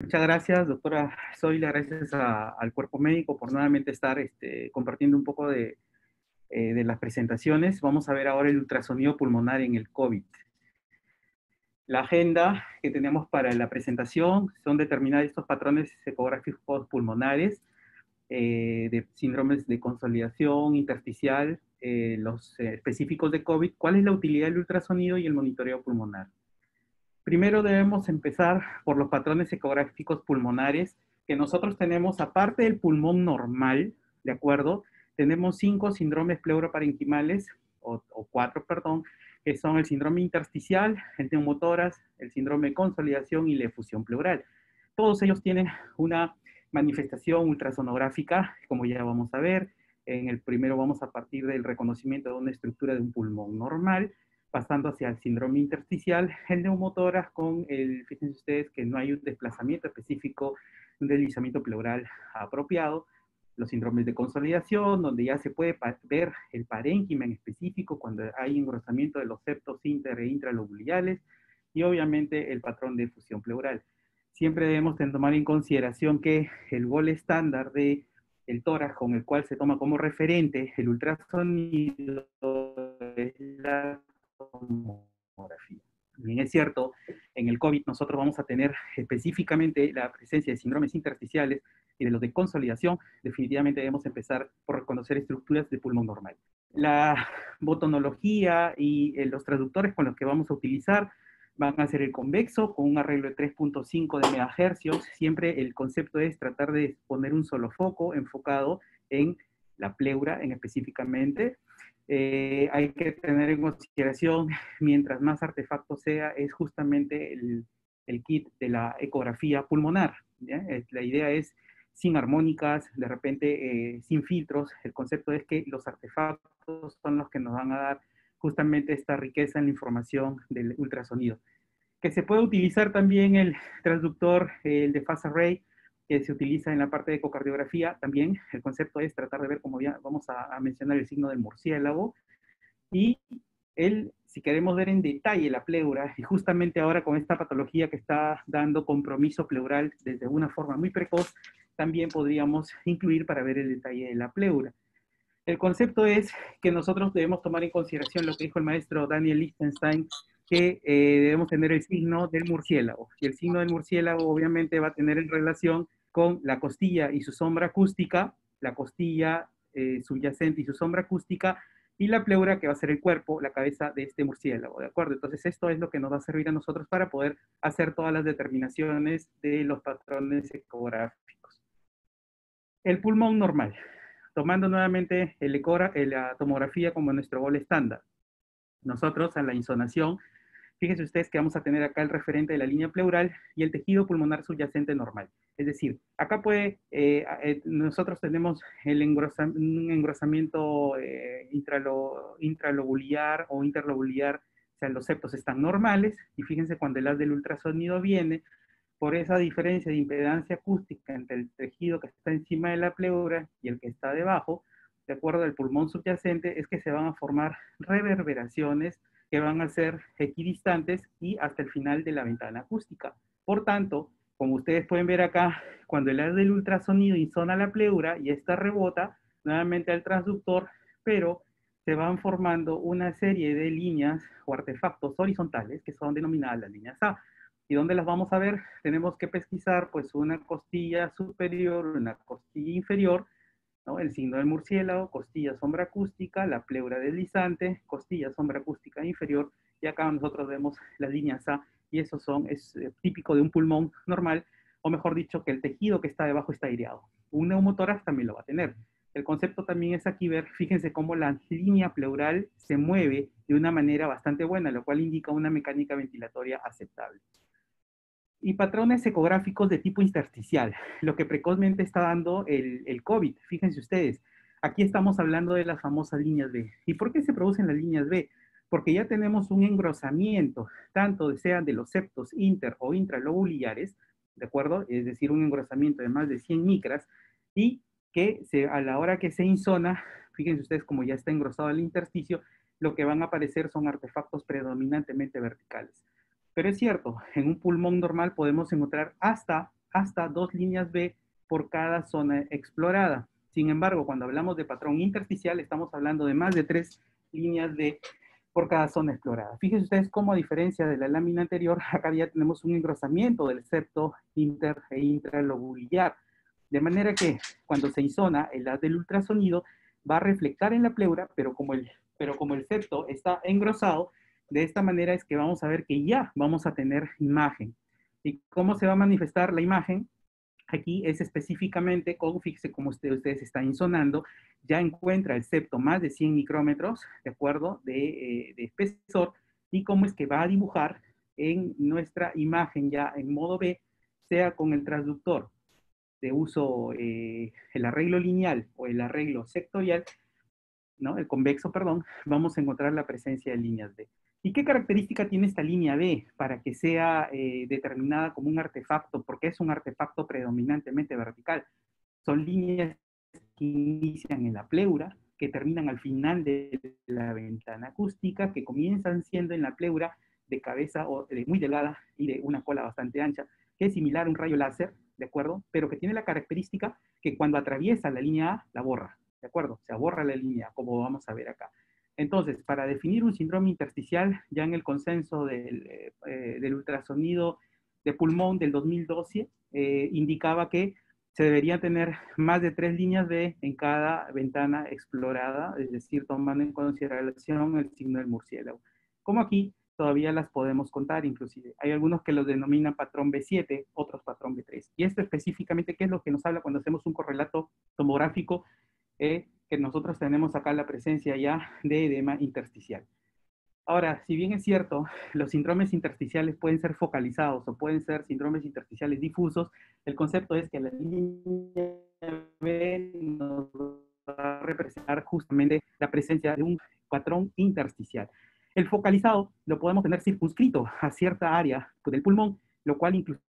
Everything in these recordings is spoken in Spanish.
Muchas gracias, doctora Zoila, gracias al cuerpo médico por nuevamente estar compartiendo un poco de las presentaciones. Vamos a ver ahora el ultrasonido pulmonar en el COVID. La agenda que tenemos para la presentación son determinados estos patrones ecográficos pulmonares, de síndromes de consolidación intersticial, los específicos de COVID, cuál es la utilidad del ultrasonido y el monitoreo pulmonar. Primero debemos empezar por los patrones ecográficos pulmonares que nosotros tenemos, aparte del pulmón normal, ¿de acuerdo? Tenemos 5 síndromes pleuroparenquimales, o 4, perdón, que son el síndrome intersticial, el neumotórax, el síndrome de consolidación y la efusión pleural. Todos ellos tienen una manifestación ultrasonográfica, como ya vamos a ver. En el primero vamos a partir del reconocimiento de una estructura de un pulmón normal, pasando hacia el síndrome intersticial, el neumotórax con fíjense ustedes que no hay un desplazamiento específico, un deslizamiento pleural apropiado, los síndromes de consolidación, donde ya se puede ver el parénquima en específico cuando hay engrosamiento de los septos inter e intralobulares, y obviamente el patrón de efusión pleural. Siempre debemos tomar en consideración que el gol estándar de el tórax con el cual se toma como referente el ultrasonido es la tomografía. Bien, es cierto, en el COVID nosotros vamos a tener específicamente la presencia de síndromes intersticiales y de los de consolidación. Definitivamente debemos empezar por reconocer estructuras de pulmón normal. La botonología y los traductores con los que vamos a utilizar van a ser el convexo con un arreglo de 3.5 de megahercios. Siempre el concepto es tratar de poner un solo foco enfocado en la pleura en específicamente. Hay que tener en consideración, mientras más artefacto sea, es justamente el kit de la ecografía pulmonar. ¿Ya? La idea es sin armónicas, de repente sin filtros. El concepto es que los artefactos son los que nos van a dar justamente esta riqueza en la información del ultrasonido. Que se puede utilizar también el transductor, el de Phase Array, que se utiliza en la parte de ecocardiografía. También el concepto es tratar de ver, como ya vamos a mencionar, el signo del murciélago. Y si queremos ver en detalle la pleura, y justamente ahora con esta patología que está dando compromiso pleural desde una forma muy precoz, también podríamos incluir para ver el detalle de la pleura. El concepto es que nosotros debemos tomar en consideración lo que dijo el maestro Daniel Lichtenstein, que debemos tener el signo del murciélago. Y el signo del murciélago obviamente va a tener en relación con la costilla y su sombra acústica, la costilla subyacente y su sombra acústica, y la pleura, que va a ser el cuerpo, la cabeza de este murciélago, ¿de acuerdo? Entonces esto es lo que nos va a servir a nosotros para poder hacer todas las determinaciones de los patrones ecográficos. El pulmón normal, tomando nuevamente la tomografía como nuestro gol estándar. Nosotros a la insonación, fíjense ustedes que vamos a tener acá el referente de la línea pleural y el tejido pulmonar subyacente normal. Es decir, acá nosotros tenemos un engrosamiento intralobular o interlobular, o sea, los septos están normales, y fíjense cuando el haz del ultrasonido viene, por esa diferencia de impedancia acústica entre el tejido que está encima de la pleura y el que está debajo, de acuerdo al pulmón subyacente, es que se van a formar reverberaciones que van a ser equidistantes y hasta el final de la ventana acústica. Por tanto, como ustedes pueden ver acá, cuando el haz del ultrasonido insona la pleura y esta rebota nuevamente al transductor, pero se van formando una serie de líneas o artefactos horizontales que son denominadas las líneas A. ¿Y dónde las vamos a ver? Tenemos que pesquisar pues una costilla superior, una costilla inferior, ¿no? El signo del murciélago, costilla sombra acústica, la pleura deslizante, costilla sombra acústica inferior, y acá nosotros vemos las líneas A, y eso es típico de un pulmón normal, o mejor dicho, que el tejido que está debajo está aireado. Un neumotórax también lo va a tener. El concepto también es aquí ver, fíjense cómo la línea pleural se mueve de una manera bastante buena, lo cual indica una mecánica ventilatoria aceptable. Y patrones ecográficos de tipo intersticial, lo que precozmente está dando el COVID. Fíjense ustedes, aquí estamos hablando de las famosas líneas B. ¿Y por qué se producen las líneas B? Porque ya tenemos un engrosamiento, tanto sean de los septos inter o intralobulares, ¿de acuerdo? Es decir, un engrosamiento de más de 100 micras, y que a la hora que se insona, fíjense ustedes como ya está engrosado el intersticio, lo que van a aparecer son artefactos predominantemente verticales. Pero es cierto, en un pulmón normal podemos encontrar hasta hasta 2 líneas B por cada zona explorada. Sin embargo, cuando hablamos de patrón intersticial, estamos hablando de más de 3 líneas D por cada zona explorada. Fíjense ustedes cómo, a diferencia de la lámina anterior, acá ya tenemos un engrosamiento del septo inter e intralobular, de manera que cuando se insona el haz del ultrasonido va a reflectar en la pleura, pero como el septo está engrosado, de esta manera es que vamos a ver que ya vamos a tener imagen. ¿Y cómo se va a manifestar la imagen? Aquí es específicamente con, fíjense cómo ustedes están insonando, ya encuentra el septo más de 100 micrómetros, ¿de acuerdo?, de espesor, y cómo es que va a dibujar en nuestra imagen ya en modo B, sea con el transductor de uso, el arreglo lineal o el arreglo sectorial, ¿no? El convexo, perdón, vamos a encontrar la presencia de líneas B. ¿Y qué característica tiene esta línea B para que sea determinada como un artefacto? Porque es un artefacto predominantemente vertical. Son líneas que inician en la pleura, que terminan al final de la ventana acústica, que comienzan siendo en la pleura de cabeza muy delgada y de una cola bastante ancha, que es similar a un rayo láser, ¿de acuerdo? Pero que tiene la característica que cuando atraviesa la línea A, la borra, ¿de acuerdo? Se borra la línea, como vamos a ver acá. Entonces, para definir un síndrome intersticial, ya en el consenso del ultrasonido de pulmón del 2012, indicaba que se debería tener más de 3 líneas B en cada ventana explorada, es decir, tomando en consideración el signo del murciélago. Como aquí todavía las podemos contar, inclusive. Hay algunos que los denominan patrón B7, otros patrón B3. Y esto específicamente, ¿qué es lo que nos habla cuando hacemos un correlato tomográfico? Que nosotros tenemos acá la presencia ya de edema intersticial. Ahora, si bien es cierto, los síndromes intersticiales pueden ser focalizados o pueden ser síndromes intersticiales difusos, el concepto es que la línea B nos va a representar justamente la presencia de un patrón intersticial. El focalizado lo podemos tener circunscrito a cierta área del pulmón, lo cual incluso.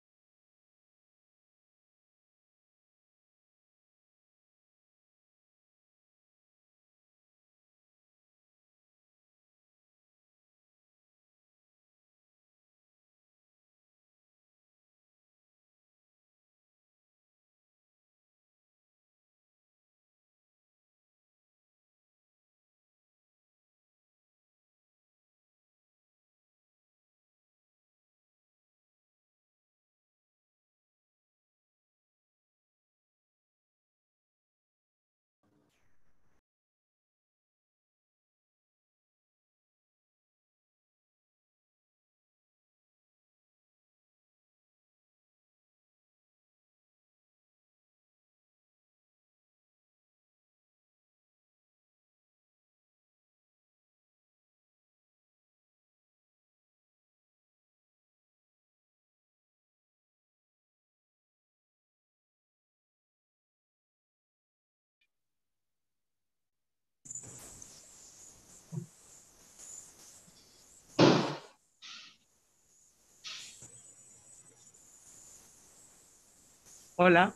Hola,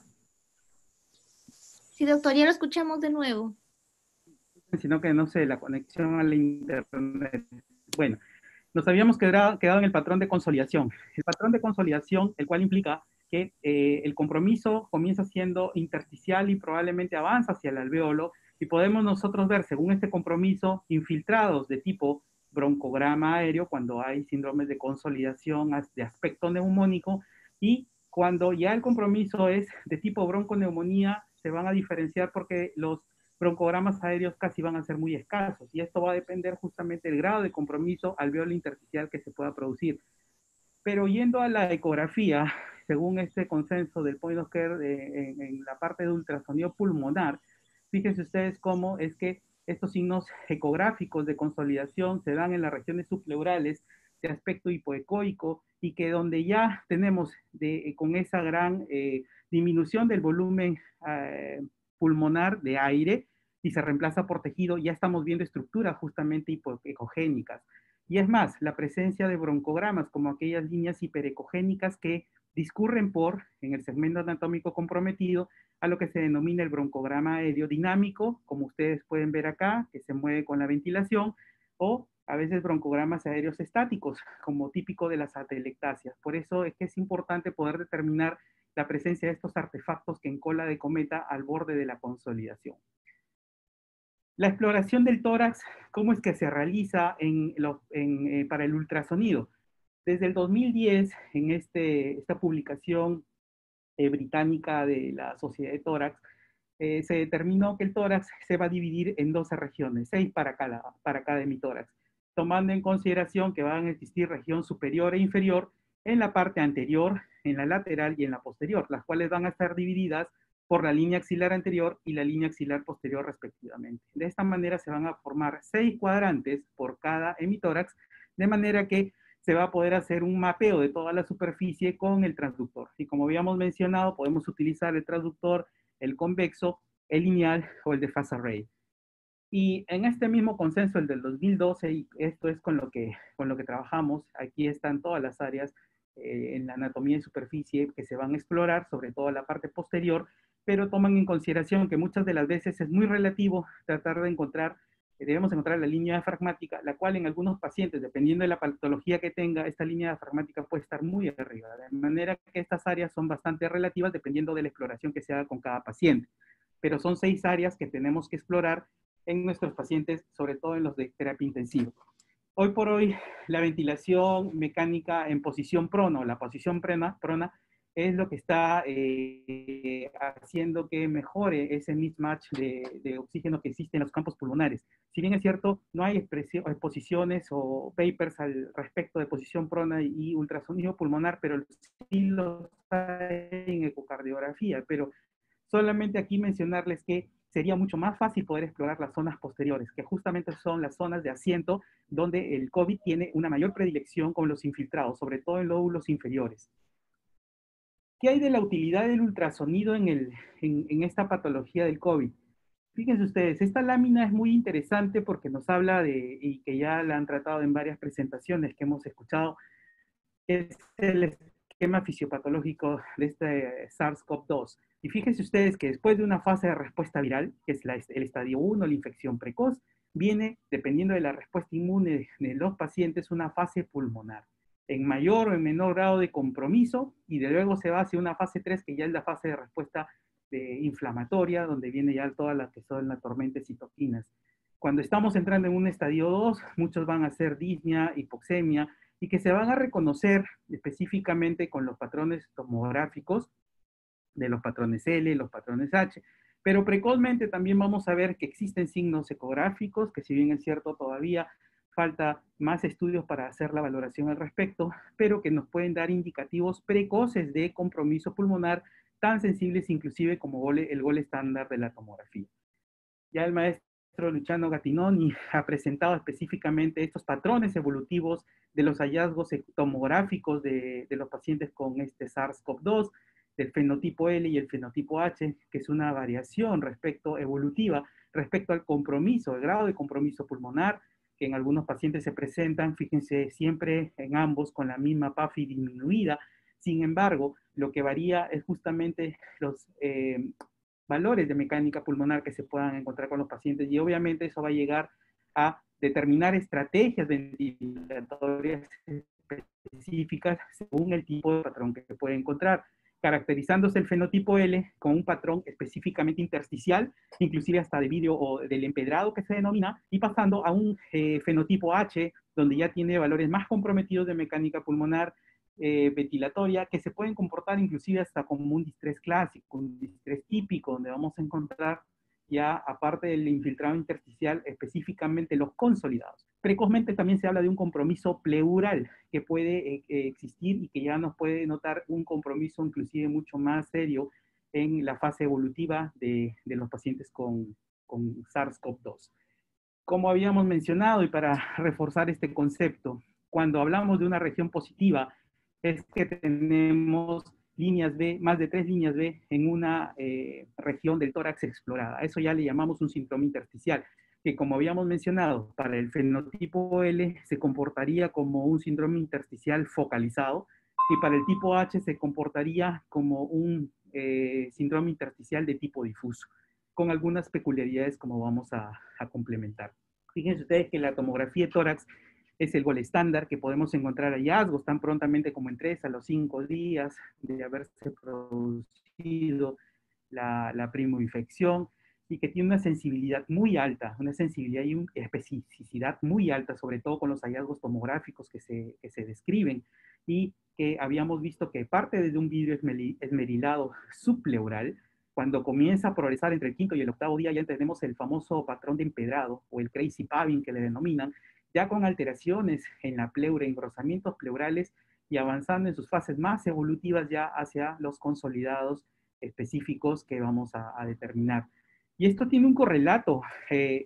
Sí, doctor, ya lo escuchamos de nuevo. sino que no sé, la conexión al internet. Bueno, nos habíamos quedado en el patrón de consolidación. El patrón de consolidación, el cual implica que el compromiso comienza siendo intersticial y probablemente avanza hacia el alveolo, y podemos nosotros ver, según este compromiso, infiltrados de tipo broncograma aéreo, cuando hay síndromes de consolidación de aspecto neumónico, y cuando ya el compromiso es de tipo bronconeumonía, se van a diferenciar porque los broncogramas aéreos casi van a ser muy escasos, y esto va a depender justamente del grado de compromiso alveolo intersticial que se pueda producir. Pero yendo a la ecografía, según este consenso del point of care en la parte de ultrasonido pulmonar, fíjense ustedes cómo es que estos signos ecográficos de consolidación se dan en las regiones subpleurales de aspecto hipoecoico, y que donde ya tenemos con esa gran disminución del volumen pulmonar de aire y se reemplaza por tejido, ya estamos viendo estructuras justamente hipoecogénicas. Y es más, la presencia de broncogramas, como aquellas líneas hiperecogénicas que discurren en el segmento anatómico comprometido, a lo que se denomina el broncograma aerodinámico, como ustedes pueden ver acá, que se mueve con la ventilación, o a veces broncogramas aéreos estáticos, como típico de las atelectasias. Por eso es que es importante poder determinar la presencia de estos artefactos que en cola de cometa al borde de la consolidación. La exploración del tórax, ¿cómo es que se realiza para el ultrasonido? Desde el 2010, en esta publicación británica de la Sociedad de Tórax, se determinó que el tórax se va a dividir en 12 regiones, 6 para cada hemitórax, tomando en consideración que van a existir región superior e inferior en la parte anterior, en la lateral y en la posterior, las cuales van a estar divididas por la línea axilar anterior y la línea axilar posterior respectivamente. De esta manera se van a formar 6 cuadrantes por cada hemitórax, de manera que se va a poder hacer un mapeo de toda la superficie con el transductor. Y como habíamos mencionado, podemos utilizar el transductor, el convexo, el lineal o el de phase array. Y en este mismo consenso, el del 2012, y esto es con lo que trabajamos, aquí están todas las áreas en la anatomía de superficie que se van a explorar, sobre todo la parte posterior, pero toman en consideración que muchas de las veces es muy relativo tratar de encontrar, debemos encontrar la línea diafragmática, la cual en algunos pacientes, dependiendo de la patología que tenga, esta línea diafragmática puede estar muy arriba, de manera que estas áreas son bastante relativas dependiendo de la exploración que se haga con cada paciente. Pero son 6 áreas que tenemos que explorar en nuestros pacientes, sobre todo en los de terapia intensiva. Hoy por hoy, la ventilación mecánica en posición prona, la posición prona es lo que está haciendo que mejore ese mismatch de oxígeno que existe en los campos pulmonares. Si bien es cierto, no hay exposiciones o papers al respecto de posición prona y ultrasonido pulmonar, pero sí lo hay en ecocardiografía. Pero solamente aquí mencionarles que sería mucho más fácil poder explorar las zonas posteriores, que justamente son las zonas de asiento donde el COVID tiene una mayor predilección con los infiltrados, sobre todo en lóbulos inferiores. ¿Qué hay de la utilidad del ultrasonido en esta patología del COVID? Fíjense ustedes, esta lámina es muy interesante porque nos habla de, y que ya la han tratado en varias presentaciones que hemos escuchado, es el esquema fisiopatológico de este SARS-CoV-2. Y fíjense ustedes que después de una fase de respuesta viral, que es el estadio 1, la infección precoz, viene, dependiendo de la respuesta inmune de los pacientes, una fase pulmonar, en mayor o en menor grado de compromiso, y de luego se va hacia una fase 3, que ya es la fase de respuesta inflamatoria, donde viene ya toda la que son las tormentas citoquinas. Cuando estamos entrando en un estadio 2, muchos van a hacer disnea, hipoxemia, y que se van a reconocer específicamente con los patrones tomográficos de los patrones L, los patrones H, pero precozmente también vamos a ver que existen signos ecográficos, que si bien es cierto todavía falta más estudios para hacer la valoración al respecto, pero que nos pueden dar indicativos precoces de compromiso pulmonar tan sensibles inclusive como el gol estándar de la tomografía. Ya el maestro Luciano Gattinoni ha presentado específicamente estos patrones evolutivos de los hallazgos tomográficos de los pacientes con este SARS-CoV-2, del fenotipo L y el fenotipo H, que es una variación evolutiva respecto al compromiso, el grado de compromiso pulmonar, que en algunos pacientes se presentan, fíjense, siempre en ambos con la misma PAFI disminuida. Sin embargo, lo que varía es justamente los valores de mecánica pulmonar que se puedan encontrar con los pacientes, y obviamente eso va a llegar a determinar estrategias ventilatorias específicas según el tipo de patrón que se puede encontrar, caracterizándose el fenotipo L con un patrón específicamente intersticial, inclusive hasta de vidrio o del empedrado que se denomina, y pasando a un fenotipo H, donde ya tiene valores más comprometidos de mecánica pulmonar, ventilatoria, que se pueden comportar inclusive hasta como un distrés clásico, un distrés típico, donde vamos a encontrar ya, aparte del infiltrado intersticial, específicamente los consolidados. Precozmente también se habla de un compromiso pleural que puede existir y que ya nos puede notar un compromiso inclusive mucho más serio en la fase evolutiva de los pacientes con SARS-CoV-2. Como habíamos mencionado, y para reforzar este concepto, cuando hablamos de una región positiva, es que tenemos líneas B, más de 3 líneas B en una región del tórax explorada. Eso ya le llamamos un síndrome intersticial, que como habíamos mencionado, para el fenotipo L se comportaría como un síndrome intersticial focalizado, y para el tipo H se comportaría como un síndrome intersticial de tipo difuso, con algunas peculiaridades como vamos a complementar. Fíjense ustedes que la tomografía de tórax es el gol estándar, que podemos encontrar hallazgos tan prontamente como en 3 a los 5 días de haberse producido la primoinfección, y que tiene una sensibilidad muy alta, una sensibilidad y una especificidad muy alta, sobre todo con los hallazgos tomográficos que se describen, y que habíamos visto que parte de un vidrio esmerilado subpleural, cuando comienza a progresar entre el quinto y el octavo día, ya tenemos el famoso patrón de empedrado, o el crazy pabbing que le denominan, ya con alteraciones en la pleura, engrosamientos pleurales, y avanzando en sus fases más evolutivas ya hacia los consolidados específicos que vamos a determinar. Y esto tiene un correlato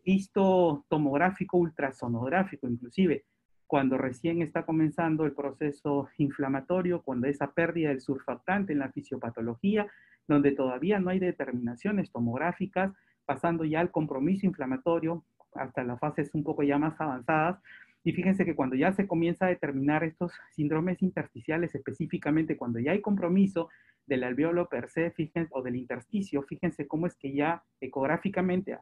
histotomográfico, ultrasonográfico, inclusive cuando recién está comenzando el proceso inflamatorio, cuando esa pérdida del surfactante en la fisiopatología, donde todavía no hay determinaciones tomográficas, pasando ya al compromiso inflamatorio hasta las fases un poco ya más avanzadas. Y fíjense que cuando ya se comienza a determinar estos síndromes intersticiales, específicamente cuando ya hay compromiso del alveolo per se, fíjense, o del intersticio, fíjense cómo es que ya ecográficamente,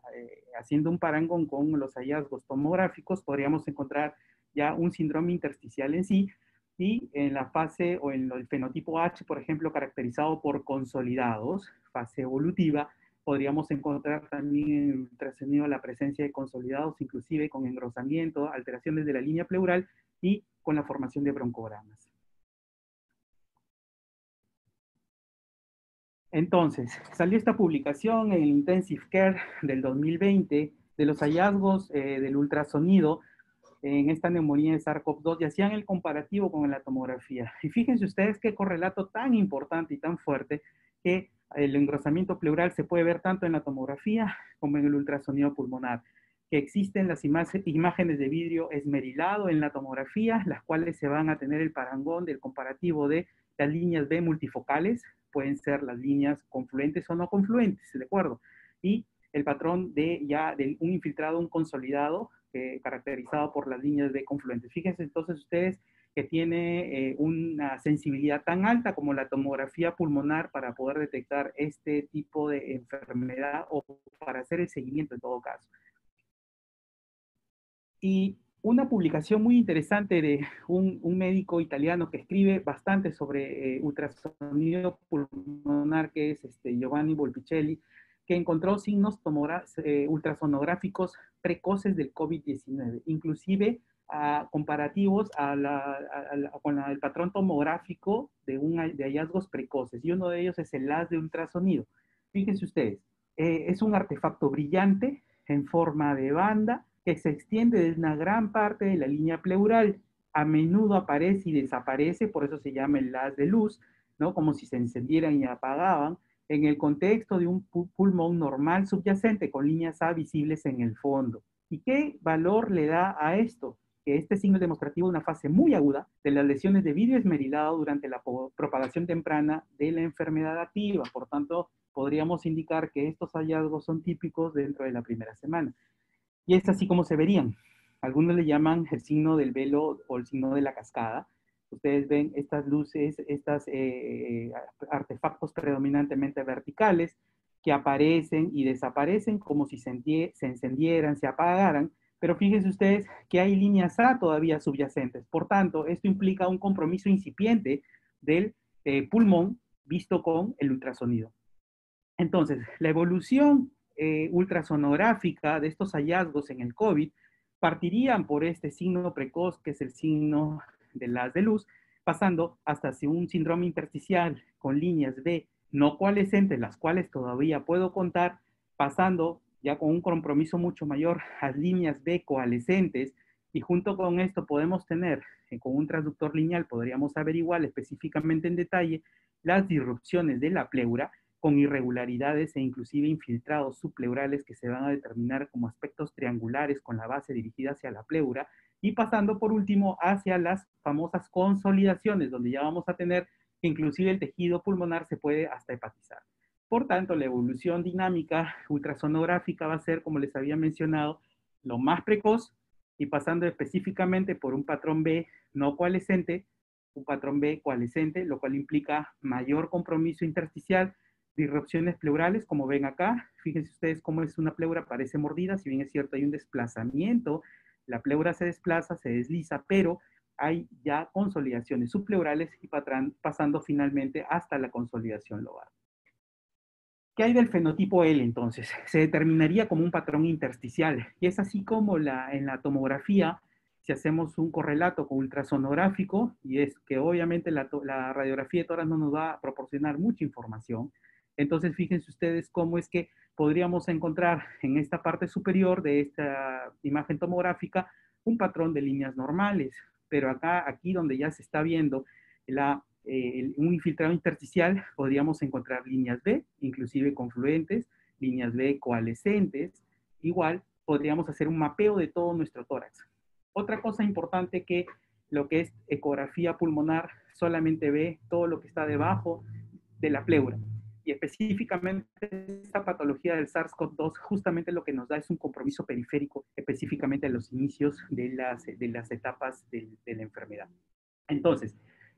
haciendo un parangón con los hallazgos tomográficos, podríamos encontrar ya un síndrome intersticial en sí, y en la fase o en el fenotipo H, por ejemplo, caracterizado por consolidados, fase evolutiva, podríamos encontrar también en el ultrasonido la presencia de consolidados, inclusive con engrosamiento, alteraciones de la línea pleural y con la formación de broncogramas. Entonces, salió esta publicación en el Intensive Care del 2020 de los hallazgos del ultrasonido en esta neumonía de SARS-CoV-2 y hacían el comparativo con la tomografía. Y fíjense ustedes qué correlato tan importante y tan fuerte, que el engrosamiento pleural se puede ver tanto en la tomografía como en el ultrasonido pulmonar, que existen las imágenes de vidrio esmerilado en la tomografía, las cuales se van a tener el parangón del comparativo de las líneas B multifocales, pueden ser las líneas confluentes o no confluentes, ¿de acuerdo? Y el patrón de un infiltrado, un consolidado, caracterizado por las líneas B confluentes. Fíjense entonces ustedes que tiene una sensibilidad tan alta como la tomografía pulmonar para poder detectar este tipo de enfermedad o para hacer el seguimiento en todo caso. Y una publicación muy interesante de un médico italiano que escribe bastante sobre ultrasonido pulmonar, que es Giovanni Volpicelli, que encontró signos ultrasonográficos precoces del COVID-19, inclusive comparativos con el patrón tomográfico de hallazgos precoces, y uno de ellos es el haz de ultrasonido. Fíjense ustedes, es un artefacto brillante en forma de banda que se extiende desde una gran parte de la línea pleural. A menudo aparece y desaparece, por eso se llama el haz de luz, ¿no? Como si se encendieran y apagaban, en el contexto de un pulmón normal subyacente con líneas A visibles en el fondo. ¿Y qué valor le da a esto? Que este signo es demostrativo de una fase muy aguda de las lesiones de vidrio esmerilado durante la propagación temprana de la enfermedad activa. Por tanto, podríamos indicar que estos hallazgos son típicos dentro de la primera semana. Y es así como se verían. Algunos le llaman el signo del velo o el signo de la cascada. Ustedes ven estas luces, estos artefactos predominantemente verticales que aparecen y desaparecen como si se encendieran, se apagaran, pero fíjense ustedes que hay líneas A todavía subyacentes. Por tanto, esto implica un compromiso incipiente del pulmón visto con el ultrasonido. Entonces, la evolución ultrasonográfica de estos hallazgos en el COVID partirían por este signo precoz, que es el signo del haz de luz, pasando hasta un síndrome intersticial con líneas B no coalescentes, las cuales todavía puedo contar, pasando ya con un compromiso mucho mayor a líneas B coalescentes, y junto con esto podemos tener, con un transductor lineal, podríamos averiguar específicamente en detalle las disrupciones de la pleura, con irregularidades e inclusive infiltrados subpleurales que se van a determinar como aspectos triangulares con la base dirigida hacia la pleura, y pasando por último hacia las famosas consolidaciones, donde ya vamos a tener que inclusive el tejido pulmonar se puede hasta hepatizar. Por tanto, la evolución dinámica ultrasonográfica va a ser, como les había mencionado, lo más precoz, y pasando específicamente por un patrón B no coalescente, un patrón B coalescente, lo cual implica mayor compromiso intersticial, disrupciones pleurales, como ven acá. Fíjense ustedes cómo es una pleura, parece mordida, si bien es cierto hay un desplazamiento La pleura se desplaza, se desliza, pero hay ya consolidaciones subpleurales y pasando finalmente hasta la consolidación lobar. ¿Qué hay del fenotipo L entonces? Se determinaría como un patrón intersticial y es así como en la tomografía, si hacemos un correlato con ultrasonográfico, y es que obviamente la radiografía de tórax no nos va a proporcionar mucha información, entonces fíjense ustedes cómo es que podríamos encontrar en esta parte superior de esta imagen tomográfica un patrón de líneas normales, pero aquí donde ya se está viendo un infiltrado intersticial, podríamos encontrar líneas B, inclusive confluentes, líneas B coalescentes. Igual, podríamos hacer un mapeo de todo nuestro tórax. Otra cosa importante que lo que es ecografía pulmonar solamente ve todo lo que está debajo de la pleura. Y específicamente esta patología del SARS-CoV-2 justamente lo que nos da es un compromiso periférico, específicamente a los inicios de las etapas de la enfermedad. Entonces,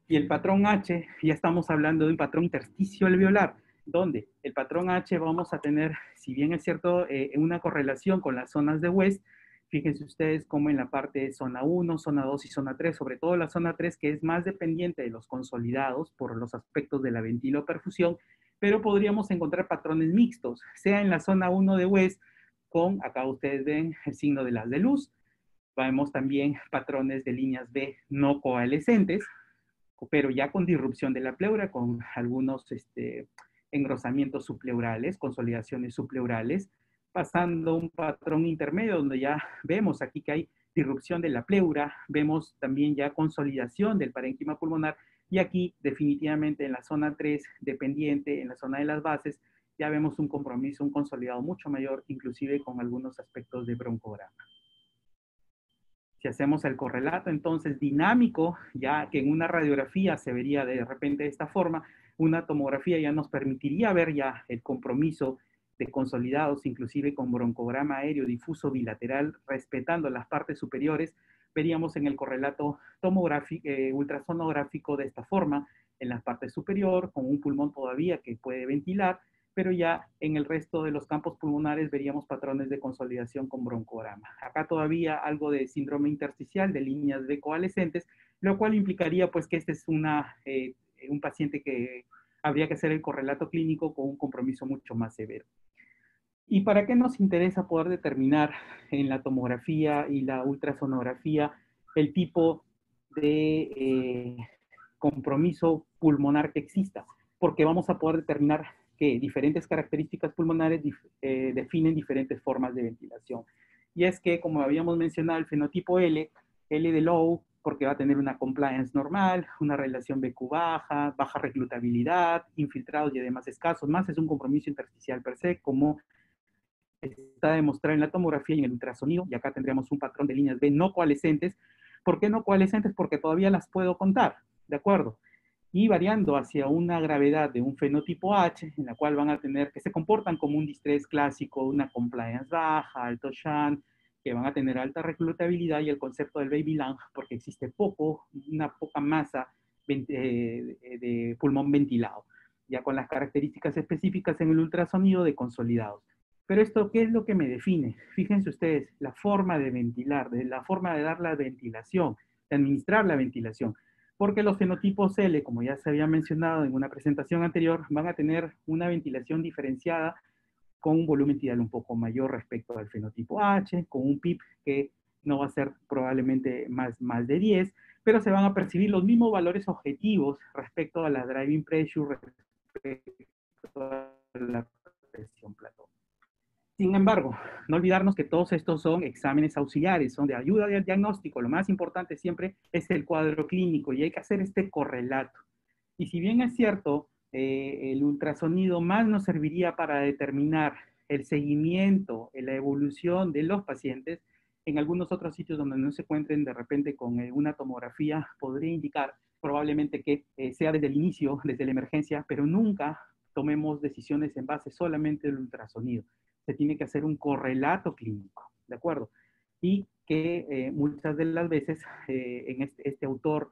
y el patrón H, ya estamos hablando de un patrón intersticio alveolar, donde el patrón H vamos a tener, si bien es cierto, una correlación con las zonas de West. Fíjense ustedes cómo en la parte de zona 1, zona 2 y zona 3, sobre todo la zona 3, que es más dependiente de los consolidados por los aspectos de la ventiloperfusión, pero podríamos encontrar patrones mixtos, sea en la zona 1 de West, con, acá ustedes ven el signo de las de luz, vemos también patrones de líneas B no coalescentes, pero ya con disrupción de la pleura, con algunos engrosamientos subpleurales, consolidaciones subpleurales, pasando un patrón intermedio donde ya vemos aquí que hay disrupción de la pleura, vemos también ya consolidación del parénquima pulmonar, y aquí definitivamente en la zona 3, dependiente, en la zona de las bases, ya vemos un compromiso, un consolidado mucho mayor, inclusive con algunos aspectos de broncograma. Si hacemos el correlato entonces dinámico, ya que en una radiografía se vería de repente de esta forma, una tomografía ya nos permitiría ver ya el compromiso de consolidados, inclusive con broncograma aéreo difuso bilateral, respetando las partes superiores, veríamos en el correlato tomográfico, ultrasonográfico de esta forma, en la parte superior, con un pulmón todavía que puede ventilar, pero ya en el resto de los campos pulmonares veríamos patrones de consolidación con broncograma. Acá todavía algo de síndrome intersticial, de líneas de coalescentes, lo cual implicaría pues que este es un paciente que habría que hacer el correlato clínico con un compromiso mucho más severo. ¿Y para qué nos interesa poder determinar en la tomografía y la ultrasonografía el tipo de compromiso pulmonar que exista? Porque vamos a poder determinar que diferentes características pulmonares definen diferentes formas de ventilación. Y es que, como habíamos mencionado, el fenotipo L de low, porque va a tener una compliance normal, una relación BQ baja, baja reclutabilidad, infiltrados y además escasos, más es un compromiso intersticial per se, como está demostrado en la tomografía y en el ultrasonido, y acá tendríamos un patrón de líneas B no coalescentes. ¿Por qué no coalescentes? Porque todavía las puedo contar, ¿de acuerdo? Y variando hacia una gravedad de un fenotipo H, en la cual van a tener, que se comportan como un distrés clásico, una compliance baja, alto shunt, que van a tener alta reclutabilidad, y el concepto del baby lung, porque existe una poca masa de pulmón ventilado, ya con las características específicas en el ultrasonido de consolidados. Pero esto, ¿qué es lo que me define? Fíjense ustedes, la forma de ventilar, la forma de dar la ventilación, de administrar la ventilación. Porque los fenotipos L, como ya se había mencionado en una presentación anterior, van a tener una ventilación diferenciada con un volumen tidal un poco mayor respecto al fenotipo H, con un PIP que no va a ser probablemente más de 10, pero se van a percibir los mismos valores objetivos respecto a la driving pressure, respecto a la presión plató. Sin embargo, no olvidarnos que todos estos son exámenes auxiliares, son de ayuda al diagnóstico. Lo más importante siempre es el cuadro clínico y hay que hacer este correlato. Y si bien es cierto, el ultrasonido más nos serviría para determinar el seguimiento, la evolución de los pacientes, en algunos otros sitios donde no se encuentren de repente con una tomografía, podría indicar probablemente que sea desde el inicio, desde la emergencia, pero nunca tomemos decisiones en base solamente del ultrasonido. Se tiene que hacer un correlato clínico, ¿de acuerdo? Y que muchas de las veces en este autor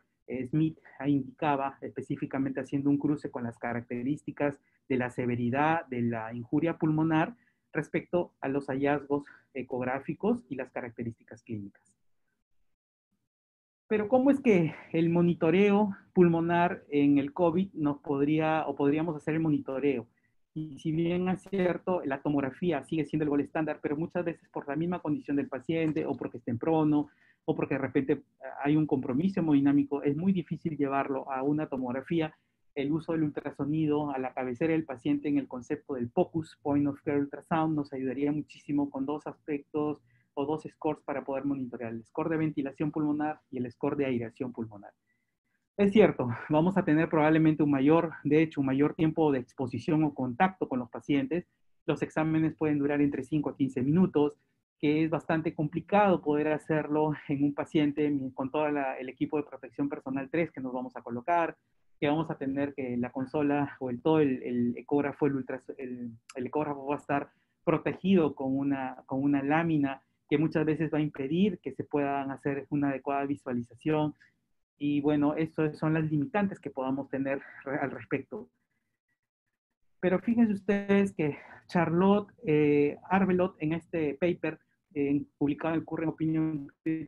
Smith indicaba específicamente haciendo un cruce con las características de la severidad de la injuria pulmonar respecto a los hallazgos ecográficos y las características clínicas. Pero ¿cómo es que el monitoreo pulmonar en el COVID nos podría o podríamos hacer el monitoreo? Y si bien es cierto, la tomografía sigue siendo el gol estándar, pero muchas veces por la misma condición del paciente o porque esté en prono o porque de repente hay un compromiso hemodinámico, es muy difícil llevarlo a una tomografía. El uso del ultrasonido a la cabecera del paciente en el concepto del POCUS, Point of Care Ultrasound, nos ayudaría muchísimo con dos aspectos o dos scores para poder monitorear, el score de ventilación pulmonar y el score de aireación pulmonar. Es cierto, vamos a tener probablemente un mayor tiempo de exposición o contacto con los pacientes. Los exámenes pueden durar entre 5 a 15 minutos, que es bastante complicado poder hacerlo en un paciente con todo el equipo de protección personal 3 que nos vamos a colocar, que vamos a tener que la consola o todo el ecógrafo, el ecógrafo va a estar protegido con una lámina que muchas veces va a impedir que se puedan hacer una adecuada visualización. Y bueno, estas son las limitantes que podamos tener al respecto. Pero fíjense ustedes que Charlotte Arbelot en este paper publicado en el Current Opinion, que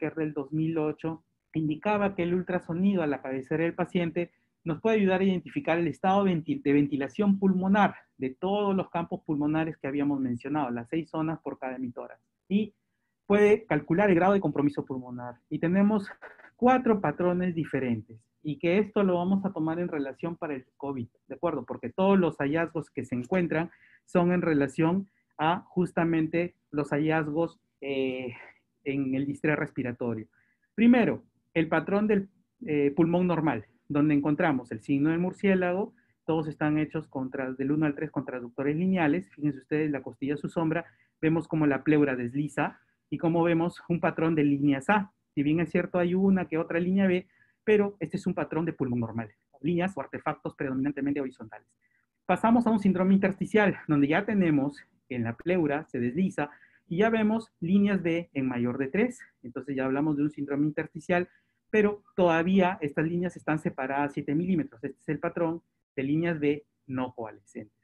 es del 2008, indicaba que el ultrasonido a la cabecera del paciente nos puede ayudar a identificar el estado de ventilación pulmonar de todos los campos pulmonares que habíamos mencionado, las 6 zonas por cada emitora. Y puede calcular el grado de compromiso pulmonar. Y tenemos 4 patrones diferentes. Y que esto lo vamos a tomar en relación para el COVID, ¿de acuerdo? Porque todos los hallazgos que se encuentran son en relación a justamente los hallazgos en el distrés respiratorio. Primero, el patrón del pulmón normal, donde encontramos el signo del murciélago, todos están hechos del 1 al 3 con traductores lineales. Fíjense ustedes, la costilla a su sombra, vemos como la pleura desliza y como vemos un patrón de líneas A. Si bien es cierto, hay una que otra línea B, pero este es un patrón de pulmón normal, líneas o artefactos predominantemente horizontales. Pasamos a un síndrome intersticial, donde ya tenemos en la pleura se desliza y ya vemos líneas B en mayor de 3. Entonces ya hablamos de un síndrome intersticial, pero todavía estas líneas están separadas 7 milímetros. Este es el patrón de líneas B no coalescentes.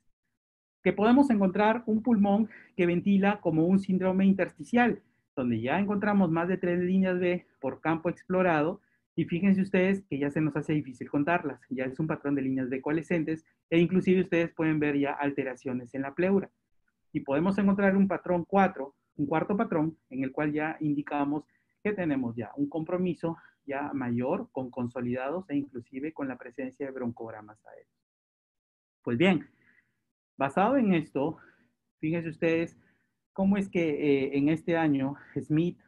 Que podemos encontrar un pulmón que ventila como un síndrome intersticial, donde ya encontramos más de 3 líneas B por campo explorado, y fíjense ustedes que ya se nos hace difícil contarlas, ya es un patrón de líneas B coalescentes, e inclusive ustedes pueden ver ya alteraciones en la pleura. Y podemos encontrar un patrón 4, un cuarto patrón, en el cual ya indicamos que tenemos ya un compromiso ya mayor con consolidados e inclusive con la presencia de broncogramas aéreos. Pues bien, basado en esto, fíjense ustedes cómo es que en este año Smith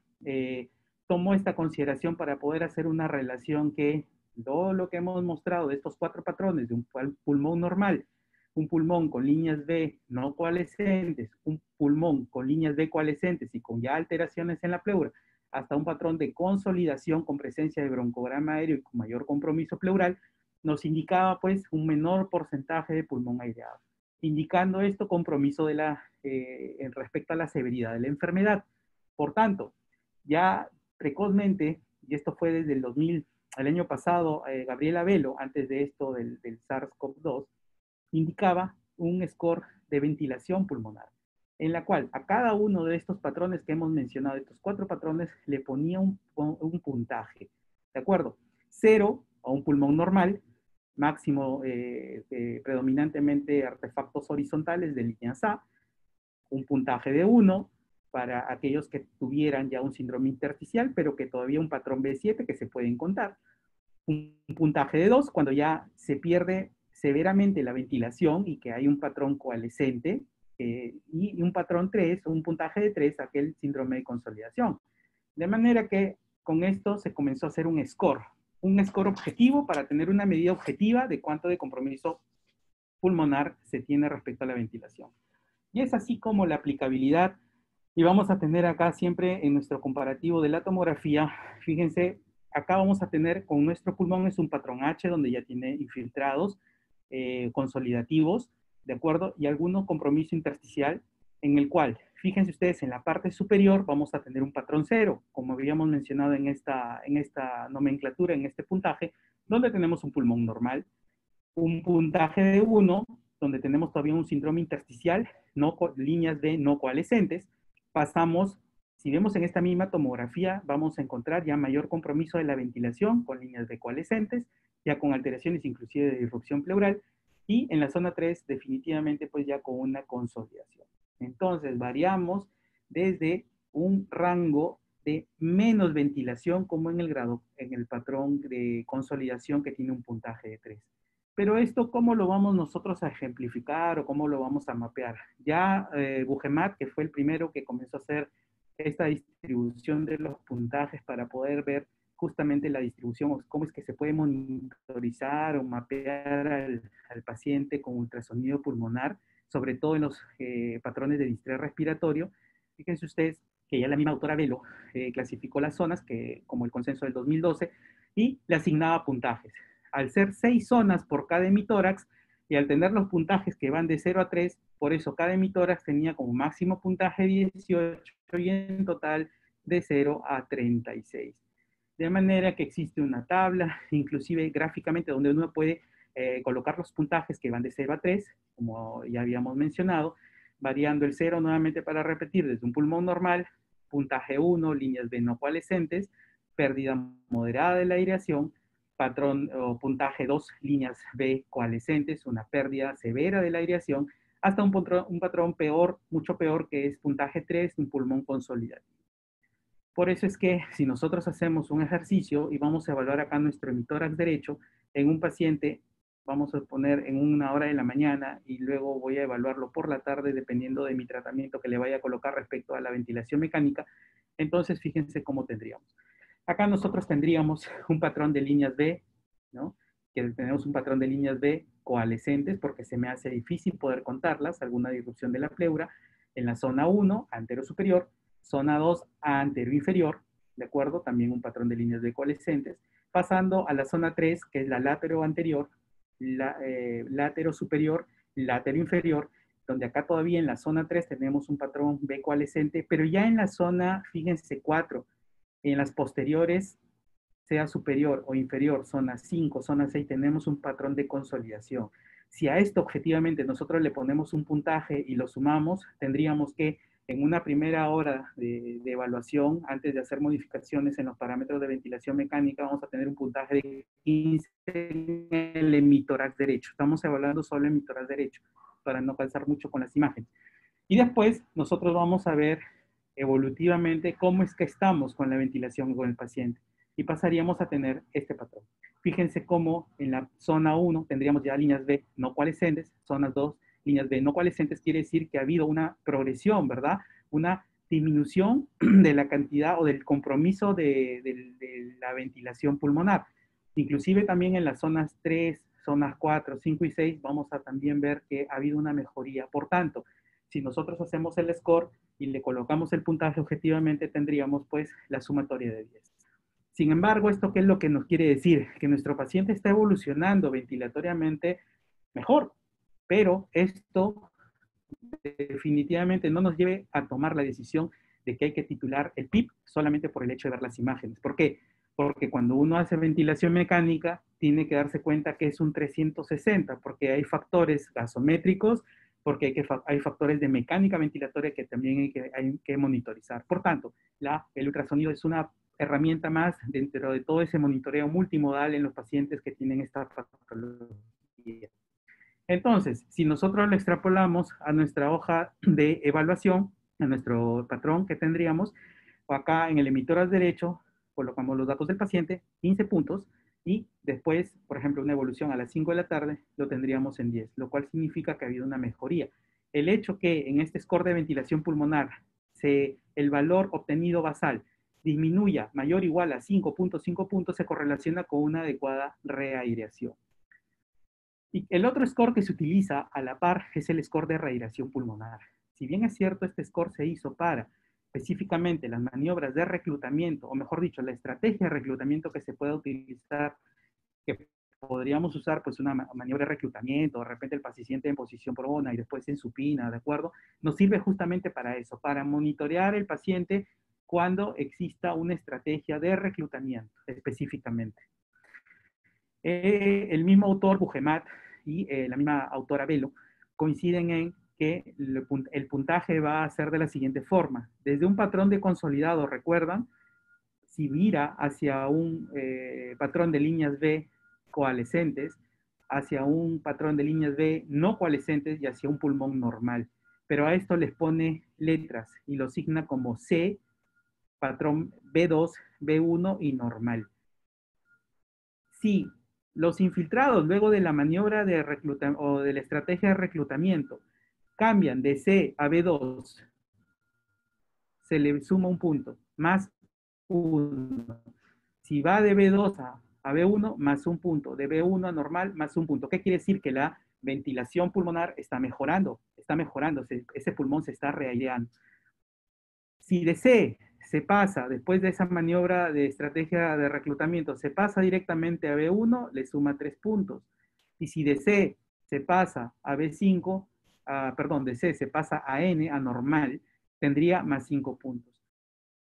tomó esta consideración para poder hacer una relación que todo lo que hemos mostrado de estos 4 patrones, de un pulmón normal, un pulmón con líneas B no coalescentes, un pulmón con líneas B coalescentes y con ya alteraciones en la pleura, hasta un patrón de consolidación con presencia de broncograma aéreo y con mayor compromiso pleural, nos indicaba pues un menor porcentaje de pulmón aireado, indicando esto compromiso en respecto a la severidad de la enfermedad. Por tanto, ya precozmente, y esto fue desde el 2000, el año pasado, Gabriela Velo, antes de esto del SARS-CoV-2, indicaba un score de ventilación pulmonar, en la cual a cada uno de estos patrones que hemos mencionado, estos 4 patrones, le ponía un puntaje, ¿de acuerdo? 0 a un pulmón normal, máximo predominantemente artefactos horizontales de líneas A, un puntaje de 1 para aquellos que tuvieran ya un síndrome intersticial, pero que todavía un patrón B7 que se pueden contar, un puntaje de 2 cuando ya se pierde severamente la ventilación y que hay un patrón coalescente, y un patrón 3, un puntaje de 3, aquel síndrome de consolidación. De manera que con esto se comenzó a hacer un score objetivo para tener una medida objetiva de cuánto de compromiso pulmonar se tiene respecto a la ventilación. Y es así como la aplicabilidad, y vamos a tener acá siempre en nuestro comparativo de la tomografía, fíjense, acá vamos a tener con nuestro pulmón es un patrón H donde ya tiene infiltrados consolidativos, ¿de acuerdo? Y alguno compromiso intersticial en el cual, fíjense ustedes, en la parte superior vamos a tener un patrón 0, como habíamos mencionado en esta nomenclatura, en este puntaje, donde tenemos un pulmón normal, un puntaje de 1, donde tenemos todavía un síndrome intersticial, líneas de no coalescentes, pasamos Si vemos en esta misma tomografía, vamos a encontrar ya mayor compromiso de la ventilación con líneas de coalescentes, ya con alteraciones inclusive de disrupción pleural, y en la zona 3 definitivamente pues ya con una consolidación. Entonces variamos desde un rango de menos ventilación como en el grado, en el patrón de consolidación que tiene un puntaje de 3. Pero esto, ¿cómo lo vamos nosotros a ejemplificar o cómo lo vamos a mapear? Ya Buchemat, que fue el primero que comenzó a hacer esta distribución de los puntajes para poder ver justamente la distribución, o cómo es que se puede monitorizar o mapear al paciente con ultrasonido pulmonar, sobre todo en los patrones de distrés respiratorio. Fíjense ustedes que ya la misma autora Velo clasificó las zonas que, como el consenso del 2012 y le asignaba puntajes. Al ser 6 zonas por cada hemitórax y al tener los puntajes que van de 0 a 3, por eso cada hemitórax tenía como máximo puntaje 18 y en total de 0 a 36. De manera que existe una tabla, inclusive gráficamente, donde uno puede colocar los puntajes que van de 0 a 3, como ya habíamos mencionado, variando el 0 nuevamente para repetir desde un pulmón normal, puntaje 1, líneas B no coalescentes, pérdida moderada de la aireación, patrón o puntaje 2, líneas B coalescentes, una pérdida severa de la aireación, hasta un patrón peor, mucho peor, que es puntaje 3, un pulmón consolidado. Por eso es que si nosotros hacemos un ejercicio y vamos a evaluar acá nuestro hemitórax derecho en un paciente, vamos a poner en una hora de la mañana y luego voy a evaluarlo por la tarde dependiendo de mi tratamiento que le vaya a colocar respecto a la ventilación mecánica, entonces fíjense cómo tendríamos. Acá nosotros tendríamos un patrón de líneas B, ¿no? Que tenemos un patrón de líneas B coalescentes porque se me hace difícil poder contarlas, alguna disrupción de la pleura, en la zona 1, antero superior, zona 2, antero inferior, ¿de acuerdo? También un patrón de líneas B coalescentes, pasando a la zona 3, que es la látero anterior, látero superior, látero inferior, donde acá todavía en la zona 3 tenemos un patrón B coalescente, pero ya en la zona, fíjense, 4, en las posteriores, sea superior o inferior, zona 5, zona 6, tenemos un patrón de consolidación. Si a esto objetivamente nosotros le ponemos un puntaje y lo sumamos, tendríamos que en una primera hora de evaluación, antes de hacer modificaciones en los parámetros de ventilación mecánica, vamos a tener un puntaje de 15 en el hemitórax derecho. Estamos evaluando solo el hemitórax derecho, para no calzar mucho con las imágenes. Y después nosotros vamos a ver evolutivamente cómo es que estamos con la ventilación con el paciente. Y pasaríamos a tener este patrón. Fíjense cómo en la zona 1 tendríamos ya líneas B no coalescentes, zonas 2, líneas B no coalescentes quiere decir que ha habido una progresión, ¿verdad? Una disminución de la cantidad o del compromiso de la ventilación pulmonar. Inclusive también en las zonas 3, zonas 4, 5 y 6 vamos a también ver que ha habido una mejoría. Por tanto, si nosotros hacemos el score y le colocamos el puntaje objetivamente, tendríamos pues la sumatoria de 10. Sin embargo, ¿esto qué es lo que nos quiere decir? Que nuestro paciente está evolucionando ventilatoriamente mejor, pero esto definitivamente no nos lleve a tomar la decisión de que hay que titular el PIP solamente por el hecho de ver las imágenes. ¿Por qué? Porque cuando uno hace ventilación mecánica, tiene que darse cuenta que es un 360, porque hay factores gasométricos, porque hay factores de mecánica ventilatoria que también hay que monitorizar. Por tanto, el ultrasonido es una herramienta más dentro de todo ese monitoreo multimodal en los pacientes que tienen esta patología. Entonces, si nosotros lo extrapolamos a nuestra hoja de evaluación, a nuestro patrón que tendríamos, o acá en el emitor derecho, colocamos los datos del paciente, 15 puntos, y después, por ejemplo, una evolución a las 5 de la tarde, lo tendríamos en 10, lo cual significa que ha habido una mejoría. El hecho que en este score de ventilación pulmonar el valor obtenido basal disminuya mayor o igual a 5.5 puntos, se correlaciona con una adecuada reaireación. Y el otro score que se utiliza a la par es el score de reaireación pulmonar. Si bien es cierto, este score se hizo para específicamente las maniobras de reclutamiento, o mejor dicho, la estrategia de reclutamiento que se pueda utilizar, que podríamos usar pues una maniobra de reclutamiento, de repente el paciente en posición prona y después en supina, ¿de acuerdo? Nos sirve justamente para eso, para monitorear el paciente cuando exista una estrategia de reclutamiento específicamente. El mismo autor, Buchemat, y la misma autora Velo, coinciden en que el puntaje va a ser de la siguiente forma. Desde un patrón de consolidado, recuerdan, si vira hacia un patrón de líneas B coalescentes, hacia un patrón de líneas B no coalescentes y hacia un pulmón normal. Pero a esto les pone letras y lo signa como C, patrón B2, B1 y normal. Si los infiltrados, luego de la maniobra de reclutamiento o de la estrategia de reclutamiento, cambian de C a B2, se le suma un punto, más 1. Si va de B2 a B1, más un punto. De B1 a normal, más un punto. ¿Qué quiere decir? Que la ventilación pulmonar está mejorando, ese pulmón se está reaireando. Si de C se pasa, después de esa maniobra de estrategia de reclutamiento, se pasa directamente a B1, le suma 3 puntos. Y si de C se pasa a B5, de C se pasa a N, a normal, tendría más 5 puntos.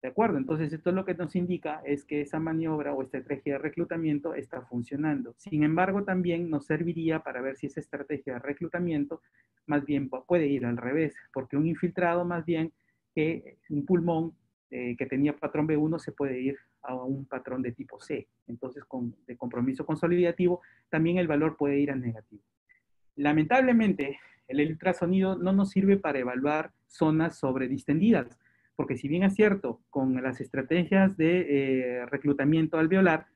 ¿De acuerdo? Entonces, esto lo que nos indica es que esa maniobra o estrategia de reclutamiento está funcionando. Sin embargo, también nos serviría para ver si esa estrategia de reclutamiento más bien puede ir al revés, porque un infiltrado más bien que un pulmón que tenía patrón B1 se puede ir a un patrón de tipo C. Entonces, de compromiso consolidativo, también el valor puede ir a negativo. Lamentablemente, el ultrasonido no nos sirve para evaluar zonas sobredistendidas, porque si bien es cierto, con las estrategias de reclutamiento alveolar,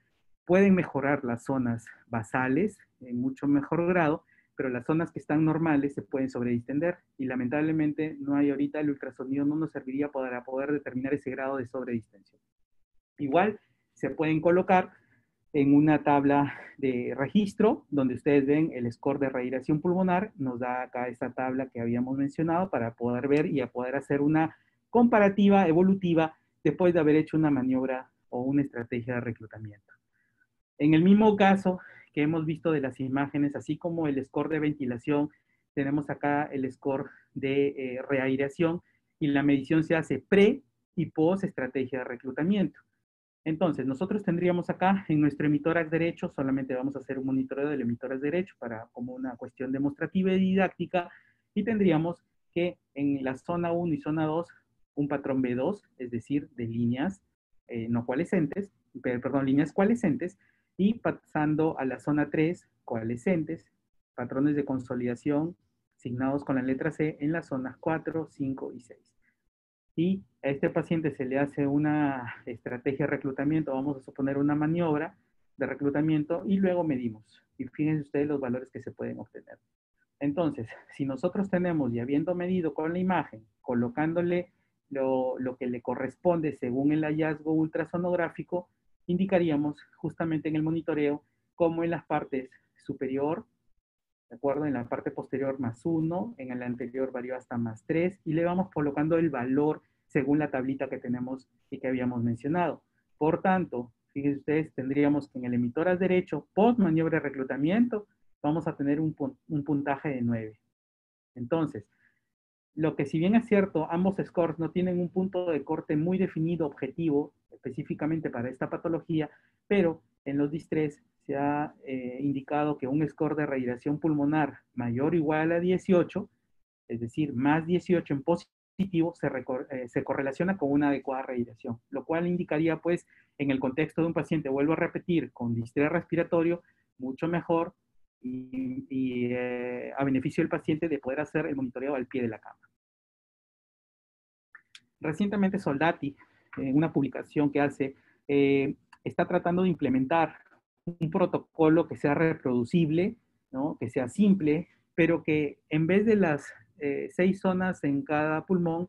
pueden mejorar las zonas basales en mucho mejor grado, pero las zonas que están normales se pueden sobredistender y lamentablemente no hay ahorita, el ultrasonido no nos serviría para poder determinar ese grado de sobredistensión. Igual se pueden colocar en una tabla de registro donde ustedes ven el score de radiación pulmonar, nos da acá esta tabla que habíamos mencionado para poder ver y a poder hacer una comparativa evolutiva después de haber hecho una maniobra o una estrategia de reclutamiento. En el mismo caso que hemos visto de las imágenes, así como el score de ventilación, tenemos acá el score de reaireación y la medición se hace pre y post estrategia de reclutamiento. Entonces, nosotros tendríamos acá en nuestro emitórax derecho, solamente vamos a hacer un monitoreo del emitórax derecho como una cuestión demostrativa y didáctica, y tendríamos que en la zona 1 y zona 2, un patrón B2, es decir, de líneas no coalescentes, perdón, líneas coalescentes, y pasando a la zona 3, coalescentes, patrones de consolidación asignados con la letra C en las zonas 4, 5 y 6. Y a este paciente se le hace una estrategia de reclutamiento, vamos a suponer una maniobra de reclutamiento y luego medimos. Y fíjense ustedes los valores que se pueden obtener. Entonces, si nosotros tenemos, y habiendo medido con la imagen, colocándole lo que le corresponde según el hallazgo ultrasonográfico, indicaríamos justamente en el monitoreo como en las partes superior, ¿de acuerdo? En la parte posterior más 1, en el anterior varió hasta más 3, y le vamos colocando el valor según la tablita que tenemos y que habíamos mencionado. Por tanto, fíjense ustedes, tendríamos que en el emitor derecho, post maniobra de reclutamiento, vamos a tener un puntaje de 9. Entonces, lo que si bien es cierto, ambos scores no tienen un punto de corte muy definido, objetivo, específicamente para esta patología, pero en los DIS-3 se ha indicado que un score de radiación pulmonar mayor o igual a 18, es decir, más 18 en positivo, se correlaciona con una adecuada radiación, lo cual indicaría, pues, en el contexto de un paciente, vuelvo a repetir, con distrés respiratorio, mucho mejor y a beneficio del paciente de poder hacer el monitoreo al pie de la cama. Recientemente Soldati, en una publicación que hace, está tratando de implementar un protocolo que sea reproducible, ¿no? Que sea simple, pero que en vez de las 6 zonas en cada pulmón,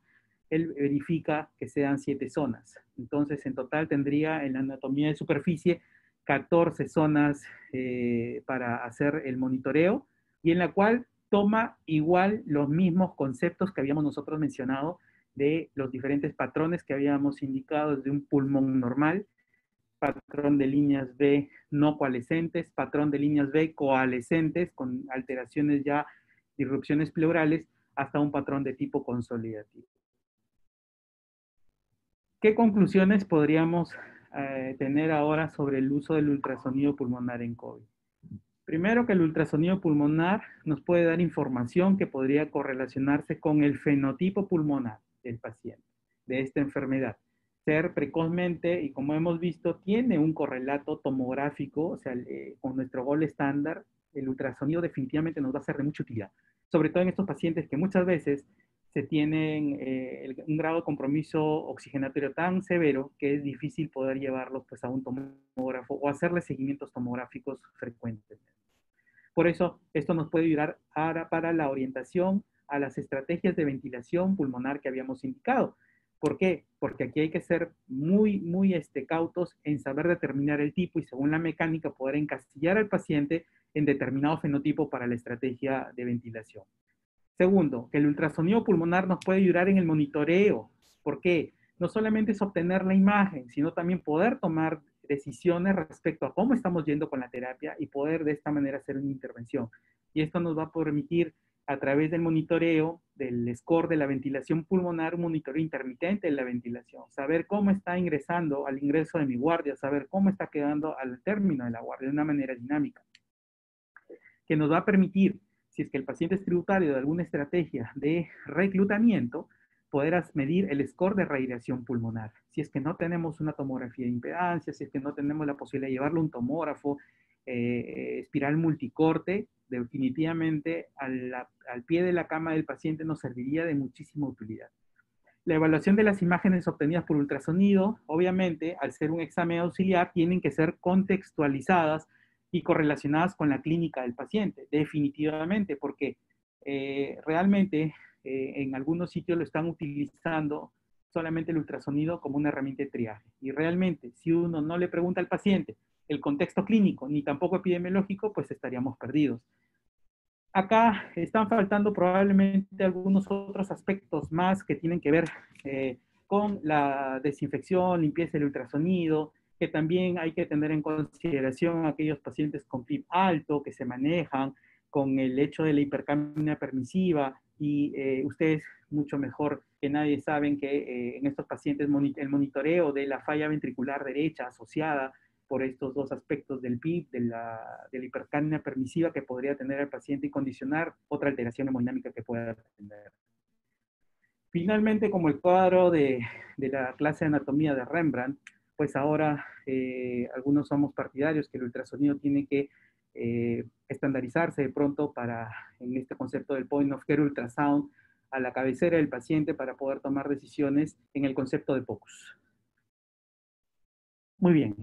él verifica que sean 7 zonas. Entonces, en total tendría en la anatomía de superficie 14 zonas para hacer el monitoreo y en la cual toma igual los mismos conceptos que habíamos nosotros mencionado de los diferentes patrones que habíamos indicado desde un pulmón normal, patrón de líneas B no coalescentes, patrón de líneas B coalescentes con alteraciones ya, disrupciones pleurales, hasta un patrón de tipo consolidativo. ¿Qué conclusiones podríamos tener ahora sobre el uso del ultrasonido pulmonar en COVID? Primero que el ultrasonido pulmonar nos puede dar información que podría correlacionarse con el fenotipo pulmonar del paciente, de esta enfermedad. Ser precozmente, y como hemos visto, tiene un correlato tomográfico, o sea, con nuestro gol estándar, el ultrasonido definitivamente nos va a ser de mucha utilidad, sobre todo en estos pacientes que muchas veces se tienen un grado de compromiso oxigenatorio tan severo que es difícil poder llevarlos pues, a un tomógrafo o hacerles seguimientos tomográficos frecuentes. Por eso, esto nos puede ayudar ahora para la orientación a las estrategias de ventilación pulmonar que habíamos indicado. ¿Por qué? Porque aquí hay que ser muy cautos en saber determinar el tipo y según la mecánica poder encasillar al paciente en determinado fenotipo para la estrategia de ventilación. Segundo, que el ultrasonido pulmonar nos puede ayudar en el monitoreo. ¿Por qué? No solamente es obtener la imagen, sino también poder tomar decisiones respecto a cómo estamos yendo con la terapia y poder de esta manera hacer una intervención. Y esto nos va a permitir, a través del monitoreo, del score de la ventilación pulmonar, un monitoreo intermitente de la ventilación, saber cómo está ingresando al ingreso de mi guardia, saber cómo está quedando al término de la guardia de una manera dinámica, que nos va a permitir, si es que el paciente es tributario de alguna estrategia de reclutamiento, poder medir el score de radiación pulmonar. Si es que no tenemos una tomografía de impedancia, si es que no tenemos la posibilidad de llevarlo a un tomógrafo, espiral multicorte, definitivamente al pie de la cama del paciente nos serviría de muchísima utilidad. La evaluación de las imágenes obtenidas por ultrasonido, obviamente, al ser un examen auxiliar, tienen que ser contextualizadas y correlacionadas con la clínica del paciente, definitivamente, porque realmente en algunos sitios lo están utilizando solamente el ultrasonido como una herramienta de triaje. Y realmente, si uno no le pregunta al paciente el contexto clínico ni tampoco epidemiológico, pues estaríamos perdidos. Acá están faltando probablemente algunos otros aspectos más que tienen que ver con la desinfección, limpieza del ultrasonido, que también hay que tener en consideración aquellos pacientes con PIB alto que se manejan, con el hecho de la hipercapnia permisiva, y ustedes mucho mejor que nadie saben que en estos pacientes el monitoreo de la falla ventricular derecha asociada por estos dos aspectos del PIB, de la hipercapnia permisiva que podría tener el paciente y condicionar otra alteración hemodinámica que pueda tener. Finalmente, como el cuadro de la clase de anatomía de Rembrandt, pues ahora algunos somos partidarios que el ultrasonido tiene que estandarizarse de pronto para, en este concepto del point of care ultrasound, a la cabecera del paciente para poder tomar decisiones en el concepto de POCUS. Muy bien,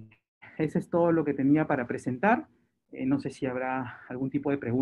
eso es todo lo que tenía para presentar. No sé si habrá algún tipo de pregunta.